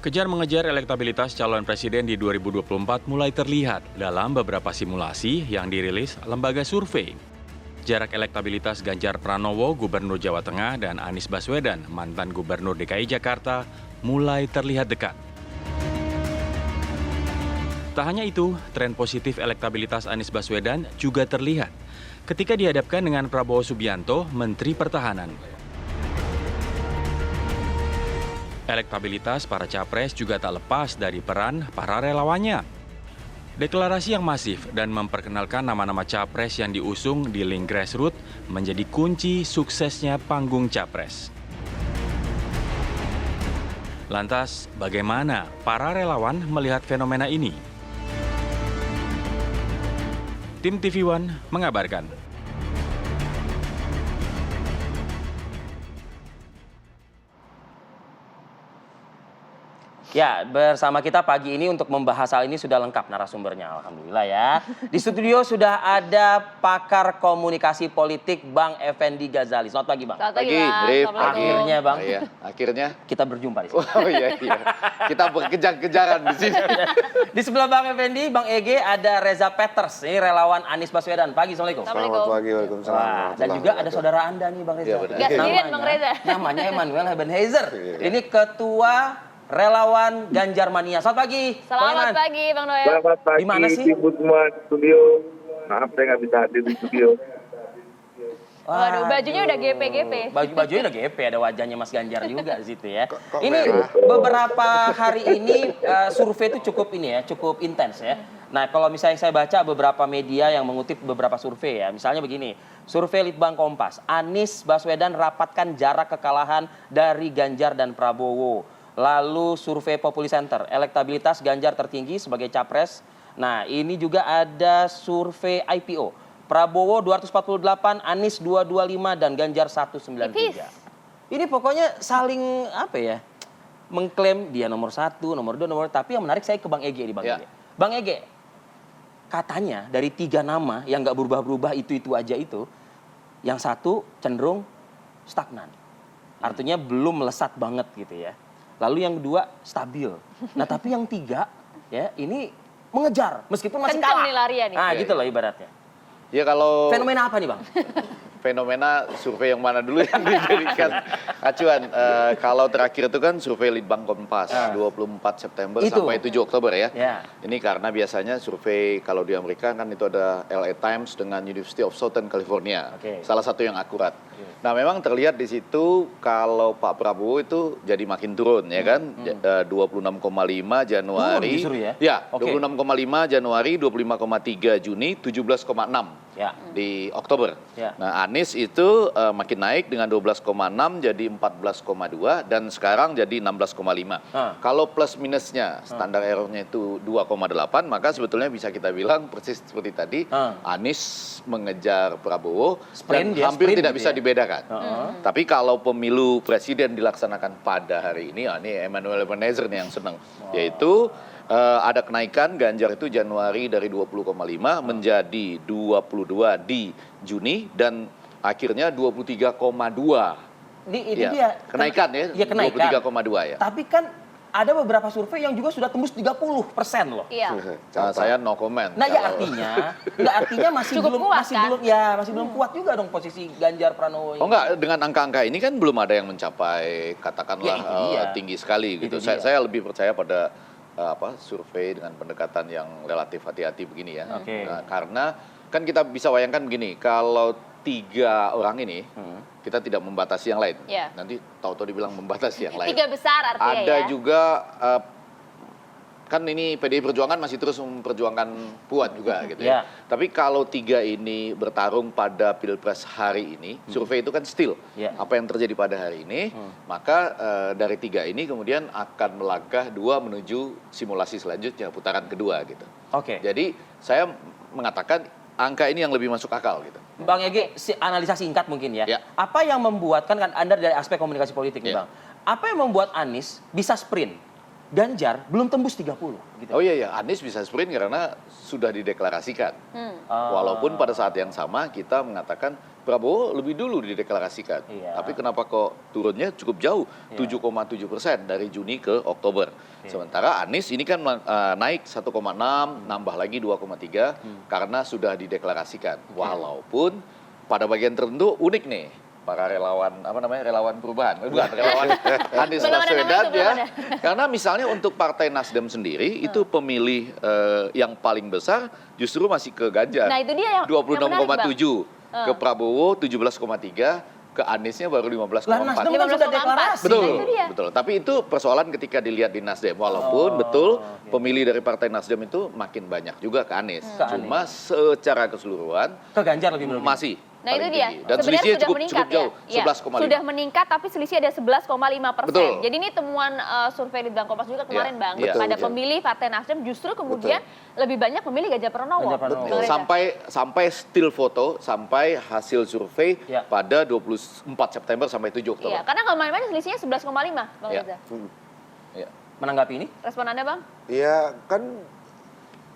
Kejar mengejar elektabilitas calon presiden di 2024 mulai terlihat dalam beberapa simulasi yang dirilis lembaga survei. Jarak elektabilitas Ganjar Pranowo, Gubernur Jawa Tengah, dan Anies Baswedan, mantan Gubernur DKI Jakarta, mulai terlihat dekat. Tak hanya itu, tren positif elektabilitas Anies Baswedan juga terlihat ketika dihadapkan dengan Prabowo Subianto, Menteri Pertahanan. Elektabilitas para capres juga tak lepas dari peran para relawannya. Deklarasi yang masif dan memperkenalkan nama-nama capres yang diusung di link grassroots menjadi kunci suksesnya panggung capres. Lantas, bagaimana para relawan melihat fenomena ini? Tim TV One mengabarkan. Ya, bersama kita pagi ini untuk membahas hal ini sudah lengkap narasumbernya, alhamdulillah ya. Di studio sudah ada pakar komunikasi politik Bang Effendi Ghazali. Selamat pagi, Bang. Selamat pagi, Bang. Akhirnya, Bang. Iya, akhirnya Kita berjumpa di sini. oh iya. Kita berkejar-kejaran di sini. Di sebelah Bang Effendi, Bang Ege, ada Reza Peters. Ini relawan Anies Baswedan. Pagi, Assalamualaikum. Assalamualaikum. Selamat pagi, waalaikumsalam. Wah, dan juga ada saudara Anda nih, Bang Reza. Iya, benar. Nggak sendirian, Bang Reza. Namanya Emmanuel Hebenheiser. Iya. Ini ketua relawan Ganjar Mania. Selamat pagi, Bang Selamat Eman. pagi, Bang Noel. Selamat pagi, Di mana sih? Ibu semua di studio. Maaf saya nggak bisa hadir di studio. Waduh, bajunya udah GP-GP. Bajunya udah GP, ada wajahnya Mas Ganjar juga di situ ya. Kok Ini merah? beberapa hari ini survei itu cukup intens ya. Nah, kalau misalnya saya baca beberapa media yang mengutip beberapa survei ya, misalnya begini, survei Litbang Kompas, Anies Baswedan rapatkan jarak kekalahan dari Ganjar dan Prabowo. Lalu survei Populi Center, elektabilitas Ganjar tertinggi sebagai capres. Nah, ini juga ada survei IPO. Prabowo 248, Anies 225, dan Ganjar 193. Tipis. Ini pokoknya saling apa ya? Mengklaim dia nomor 1, nomor 2, nomor. Tapi yang menarik saya ke Bang Ege nih, Bang Ya. Ege. Bang Ege, katanya dari 3 nama yang nggak berubah-berubah itu aja itu, yang satu cenderung stagnan. Artinya belum melesat banget gitu ya. Lalu yang kedua stabil. Nah, tapi yang 3 ya ini mengejar meskipun masih Kenceng kalah. nih larinya nih. Nah, Iya, gitu loh ibaratnya. Ya kalau Fenomena apa nih, Bang? fenomena survei yang mana dulu yang dijadikan acuan. Kalau terakhir itu kan survei Litbang Kompas 24 September Itu. sampai 7 Oktober ya. Ya. Ini karena biasanya survei kalau di Amerika kan itu ada LA Times dengan University of Southern California. Oke. Salah satu yang akurat. Nah, memang terlihat di situ kalau Pak Prabowo itu jadi makin turun ya kan. 26,5 Januari. Turun justru ya? Ya, Oke. 26,5 Januari, 25,3 Juni, 17,6 Ya. di Oktober. Ya. Nah, Anies itu makin naik dengan 12,6 jadi 14,2 dan sekarang jadi 16,5. Kalau plus minusnya standar errornya itu 2,8 maka sebetulnya bisa kita bilang persis seperti tadi Anies mengejar Prabowo Sprint dan dia, hampir sprint tidak gitu bisa ya? dibedakan. Tapi kalau pemilu presiden dilaksanakan pada hari ini, ini Emmanuel Hebenheiser nih yang senang, yaitu ada kenaikan Ganjar itu Januari dari 20,5 menjadi 22 di Juni dan akhirnya 23,2. Ini Ya, dia. kenaikan ya, Iya, kenaikan. 23,2 ya. Tapi kan ada beberapa survei yang juga sudah tembus 30% loh. Iya. Nah, saya no comment. Nah, ya kalau- artinya masih Cukup belum kuat, masih kan? belum masih belum kuat juga dong posisi Ganjar Pranowo ini. Oh enggak, dengan angka-angka ini kan belum ada yang mencapai katakanlah Ya, itu dia. tinggi sekali gitu. Itu dia. Saya lebih percaya pada survei dengan pendekatan yang relatif hati-hati begini ya. Oke. Nah, karena kan kita bisa bayangkan begini, kalau 3 orang ini kita tidak membatasi yang lain. Iya. Nanti tahu-tahu dibilang membatasi yang lain. 3 besar artinya Ada ya. juga kan ini PDI Perjuangan masih terus memperjuangkan Puan juga gitu ya. Tapi kalau 3 ini bertarung pada Pilpres hari ini, survei itu kan still apa yang terjadi pada hari ini, maka dari 3 ini kemudian akan melangkah 2 menuju simulasi selanjutnya putaran kedua gitu. Oke. Jadi saya mengatakan angka ini yang lebih masuk akal gitu. Bang Ege, analisa singkat mungkin ya. Ya. Apa yang membuat kan Anda dari aspek komunikasi politik nih, Ya. Bang. Apa yang membuat Anies bisa sprint? Ganjar belum tembus 30 gitu. Oh iya, Anies bisa sprint karena sudah dideklarasikan. Walaupun pada saat yang sama kita mengatakan Prabowo lebih dulu dideklarasikan. Iya. Tapi kenapa kok turunnya cukup jauh, 7,7% dari Juni ke Oktober. Sementara Anies ini kan naik 1,6, nambah lagi 2,3 karena sudah dideklarasikan. Walaupun pada bagian tertentu unik nih. Para relawan, relawan perubahan. Bukan, relawan Anies Baswedan ya. Karena misalnya untuk Partai Nasdem sendiri, itu pemilih yang paling besar justru masih ke Ganjar. Nah, itu dia yang 26,7. Ke Prabowo 17,3, ke Aniesnya baru 15,4. Lah Nasdem kan sudah deklarasi. Betul, Nah, itu dia. betul. Tapi itu persoalan ketika dilihat di Nasdem. Walaupun betul pemilih dari Partai Nasdem itu makin banyak juga ke Anies. Cuma secara keseluruhan Ke Ganjar lebih menurut. masih Nah itu paling dia, tinggi. Dan sebenarnya selisihnya sudah cukup meningkat jauh, ya. 11,5. Sudah meningkat tapi selisih ada 11,5%. Betul. Jadi ini temuan survei Litbang Kompas juga kemarin Bang. Iya. Pada Betul. pemilih Partai Nasdem justru kemudian lebih banyak memilih Ganjar Pranowo. Ganjar Pranowo. Bang Reza. sampai still foto, sampai hasil survei Ya. pada 24 September sampai 7 Oktober. Iya, karena kemarin selisihnya 11,5 Bang Iya. Reza. Ya. Menanggapi ini? Respon Anda Bang? Iya kan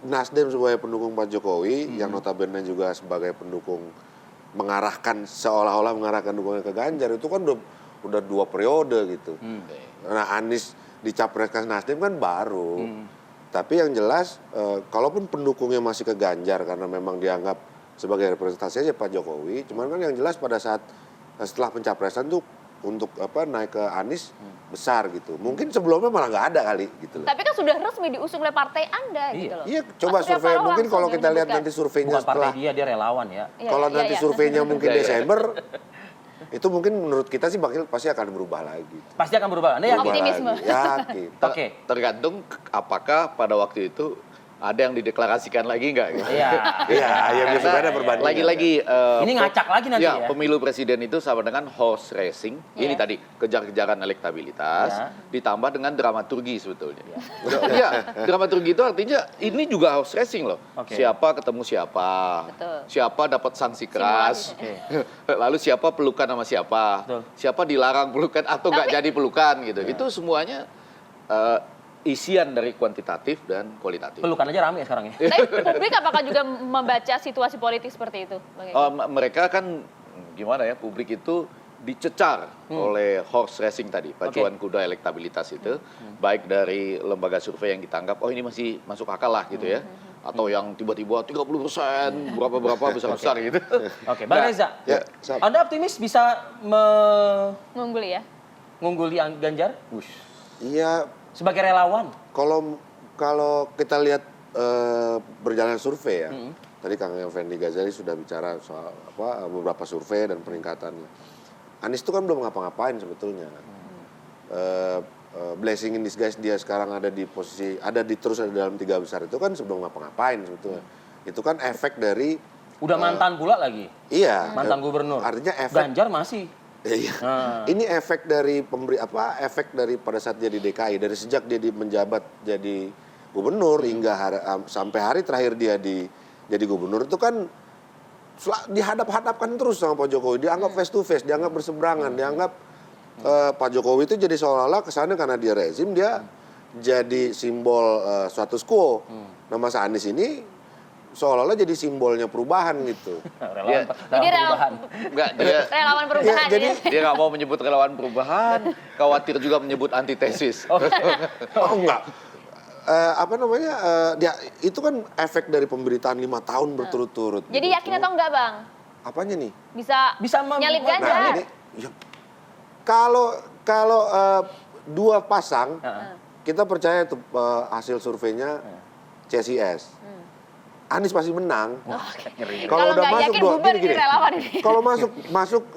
Nasdem sebagai pendukung Pak Jokowi, yang notabene juga sebagai pendukung seolah-olah mengarahkan dukungan ke Ganjar, itu kan udah 2 periode gitu. Nah Anies dicapreskan Nasdem kan baru. Tapi yang jelas, kalaupun pendukungnya masih ke Ganjar karena memang dianggap sebagai representasi aja Pak Jokowi, cuman kan yang jelas pada saat setelah pencapresan tuh untuk naik ke Anies besar gitu. Mungkin sebelumnya malah nggak ada kali gitu loh. Tapi kan sudah resmi diusung oleh partai Anda gitu loh. Iya, coba Surya survei. Paloh Mungkin langsung kalau yang kita lihat disebutkan. nanti surveinya Bukan partai setelah, dia relawan ya. Iya, kalau iya, nanti iya. surveinya mungkin Iya, iya. Desember, itu mungkin menurut kita sih pasti akan berubah lagi. Pasti akan berubah. Anda yakin? Berubah Optimisme. lagi. Yakin. Oke. Tergantung apakah pada waktu itu ada yang dideklarasikan lagi nggak? Gitu. Iya. Iya, ya biasanya ada perbandingan. Lagi-lagi Ini ngacak lagi nanti ya. Pemilu presiden itu sama dengan horse racing. Ini Iya. tadi kejar-kejaran elektabilitas Ya. ditambah dengan dramaturgi sebetulnya. Iya, dramaturgi itu artinya ini juga horse racing loh. Oke. Siapa ketemu siapa, Betul. siapa dapat sanksi keras, Simulasi. lalu siapa pelukan sama siapa, Betul. siapa dilarang pelukan atau nggak jadi pelukan gitu. Itu semuanya isian dari kuantitatif dan kualitatif. Pelukan aja rame sekarang ya. Tapi publik apakah juga membaca situasi politik seperti itu? Bang Eko? Mereka kan gimana ya, publik itu dicecar oleh horse racing tadi, pacuan kuda elektabilitas itu, baik dari lembaga survei yang ditanggap, oh ini masih masuk akal lah gitu ya, atau yang tiba-tiba 30%, berapa besar-besar gitu. Oke, Bang Reza. Ya, Sab. Anda optimis bisa Mengungguli ya? mengungguli Ganjar? Iya, Sebagai relawan? kalau kita lihat berjalan survei ya. Tadi Kang Effendi Ghazali sudah bicara soal beberapa survei dan peningkatannya. Anies itu kan belum ngapa-ngapain sebetulnya. Blessing in disguise dia sekarang ada di posisi terus ada dalam 3 besar itu kan sebelum ngapa-ngapain sebetulnya. Itu kan efek dari Udah mantan pula lagi? iya, Mantan gubernur? Artinya efek Ganjar masih? Iya. Ini efek dari efek dari pada saat dia di DKI, dari sejak dia menjabat jadi gubernur hingga sampai hari terakhir dia jadi gubernur itu kan dihadap-hadapkan terus sama Pak Jokowi, dianggap face to face, dianggap berseberangan, dianggap Pak Jokowi itu jadi seolah-olah kesannya karena dia rezim dia jadi simbol status quo. Nah Mas Anies ini seolah-olah jadi simbolnya perubahan gitu. Relawan, Jadi perubahan. Enggak, dia Relawan perubahan Ya, jadi- ya? dia nggak mau menyebut relawan perubahan, khawatir juga menyebut antitesis. Oh enggak. Dia itu kan efek dari pemberitaan 5 tahun berturut-turut. Jadi gitu. yakin atau enggak Bang? Apanya nih? Bisa nyalip membuat- Ganjar? Nah, ini ya, kalau 2 pasang, kita percaya itu hasil surveinya CSIS. Anies pasti menang. Kalau nggak yakin bubar ini relawan ini. Kalau masuk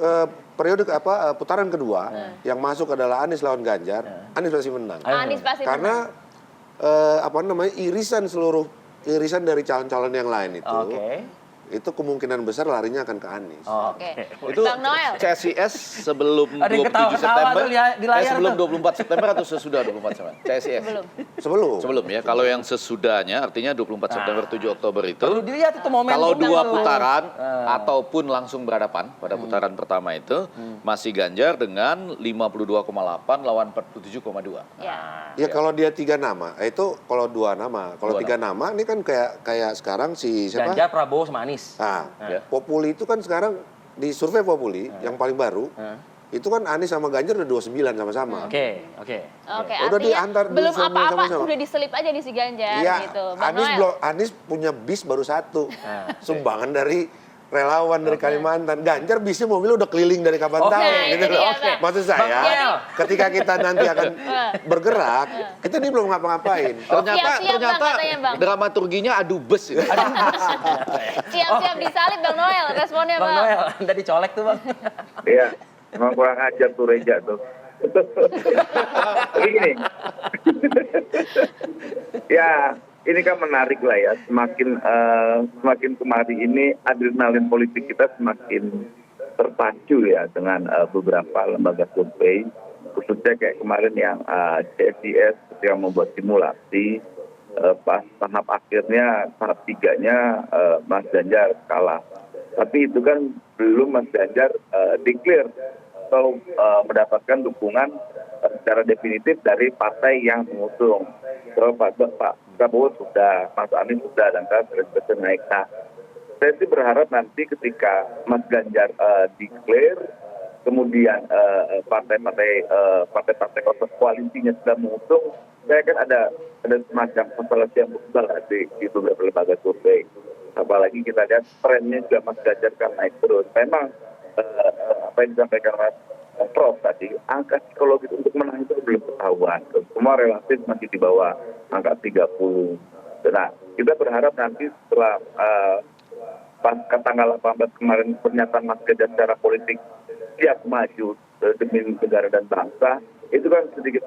periode putaran kedua, yang masuk adalah Anies lawan Ganjar, Anies pasti menang. Anies pasti Karena irisan dari calon-calon yang lain itu. Oke. Itu kemungkinan besar larinya akan ke Anies. Oke. Itu Bang Noel. CSIS sebelum Ada yang 27 ketawa-ketawa September. tuh di layar Sebelum tuh. 24 September atau sesudah 24 September? CSIS. Belum. Sebelum ya. Kalau yang sesudahnya artinya 24 September 7 Oktober itu. Perlu dilihat itu momentum. Kalau 2 tuh. putaran ataupun langsung berhadapan pada putaran pertama itu masih Ganjar dengan 52,8 lawan 47,2. Ya. Ya kalau dia 3 nama, itu kalau 2 nama. Kalau 3 nama ini kan kayak sekarang si siapa? Ganjar, Prabowo sama Anies. Nah, Ya. Populi itu kan sekarang di survei Populi yang paling baru, itu kan Anies sama Ganjar udah 29 sama-sama. Oke. Udah diantar belum apa-apa sama-sama. udah diselip aja di si Ganjar Iya, gitu. Bang Noel. Anies punya bis baru satu. Sumbangan dari relawan dari Kalimantan. Ganjar bisnya mobil udah keliling dari kapan tahu gitu itu loh. dia, Bang. Maksud saya, ketika kita nanti akan bergerak, kita ini belum ngapa-ngapain. Siap-siap, Bang, katanya, Bang. Dramaturginya adu bes. Siap-siap disalib Bang Noel, responnya Bang Bang. Noel, Anda dicolek tuh Bang. Iya, memang kurang ajar tuh Reja tuh. Begini. Ya, ini kan menarik lah ya. Semakin kemari ini adrenalin politik kita semakin terpacu ya dengan beberapa lembaga survei, khususnya kayak kemarin yang CSIS yang membuat simulasi pas tahap akhirnya tahap 3-nya Mas Ganjar kalah. Tapi itu kan belum Mas Ganjar declare atau mendapatkan dukungan secara definitif dari partai yang mengusung. So, Pak Prabowo sudah, Mas Anies sudah, dan kan terus naik. Nah, saya sih berharap nanti ketika Mas Ganjar declare, kemudian partai-partai koalisinya sudah mengusung, saya kan ada semacam konstelasi yang besar di beberapa lembaga survei. Apalagi kita lihat trennya juga Mas Ganjar kan naik terus. Memang apa yang disampaikan Mas Prof tadi, angka psikologis untuk menang itu belum ketahuan. Semua relatif masih di bawah angka 30. Nah, kita berharap nanti setelah pasca tanggal 18 kemarin pernyataan Mas Ganjar secara politik siap maju demi negara dan bangsa, itu kan sedikit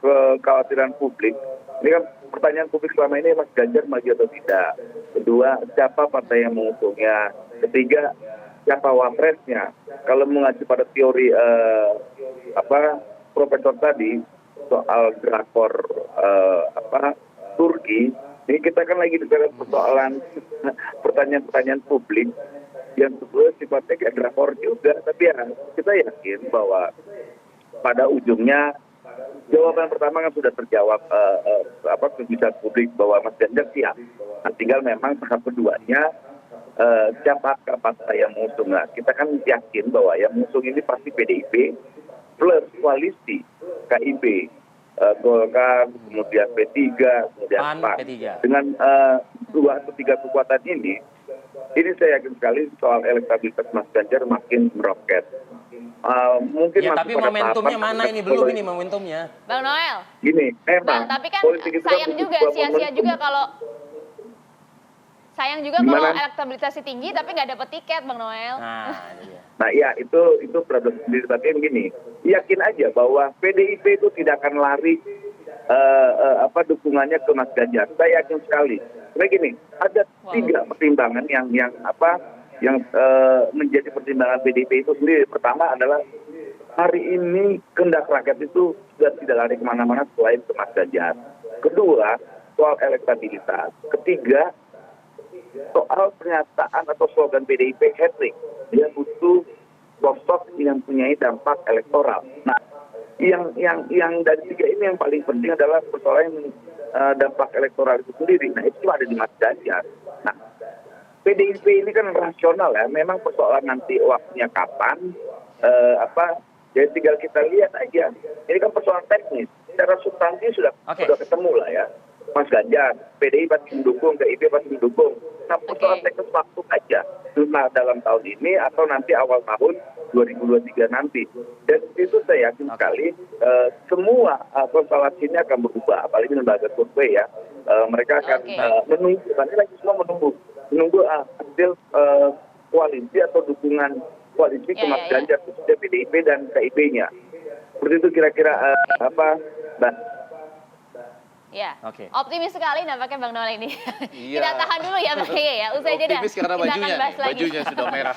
kekhawatiran publik. Ini kan pertanyaan publik selama ini, Mas Ganjar maju atau tidak. Kedua, siapa partai yang mengusungnya. Ketiga, siapa wapresnya. Kalau mengacu pada teori profesor tadi soal drakor Turki, ini kita kan lagi bicara persoalan pertanyaan-pertanyaan publik yang sebetulnya sifatnya kayak drakor juga, tapi ya kita yakin bahwa pada ujungnya jawaban pertama kan sudah terjawab kebijakan publik bahwa Mas Ganjar siap. Nah, tinggal memang tahap keduanya siapa partai yang mengusung. Nah, kita kan yakin bahwa yang mengusung ini pasti PDIP plus koalisi KIB, Golkar, kemudian P3, kemudian PAN. Dengan 2 atau 3 kekuatan ini saya yakin sekali soal elektabilitas Mas Ganjar makin meroket. Mungkin ya, tapi momentumnya mana ini? Belum ini momentumnya. Bang Noel. Gini, memang. Bang, tapi kan sayang juga, sia-sia juga kalau elektabilitasnya tinggi tapi nggak dapat tiket, Bang Noel. Nah, ya itu problem sendiri. Tapi yang gini, yakin aja bahwa PDIP itu tidak akan lari dukungannya ke Mas Ganjar. Saya yakin sekali. Karena gini, ada 3 pertimbangan yang menjadi pertimbangan PDIP itu sendiri. Pertama adalah hari ini kehendak rakyat itu sudah tidak lari kemana-mana selain ke Mas Ganjar. Kedua, soal elektabilitas. Ketiga, soal pernyataan atau slogan PDIP hat-trick. Dia butuh sosok yang punya dampak elektoral. Nah, yang dari 3 ini yang paling penting adalah persoalan dampak elektoral itu sendiri. Nah, itu ada di Mas Ganjar. Nah, PDIP ini kan rasional ya. Memang persoalan nanti waktunya kapan, jadi tinggal kita lihat aja. Ini kan persoalan teknis. Secara substansi sudah ketemu lah ya. Mas Ganjar, PDI pasti mendukung, KIP pasti mendukung. Nah, persoalan teknis waktu aja. Nah, dalam tahun ini atau nanti awal tahun 2023 nanti. Dan itu saya yakin sekali semua konstelasi ini akan berubah. Apalagi lembaga survei ya. Mereka akan menunggu, nanti lagi semua menunggu hasil koalisi atau dukungan koalisi ke Mas Ganjar, khususnya PDIP dan KIP-nya. Seperti itu kira-kira Mbak. Ya, optimis sekali nampaknya Bang Noel ini. Kita tahan dulu ya Bang ya, usai jeda. Optimis karena bajunya sudah merah.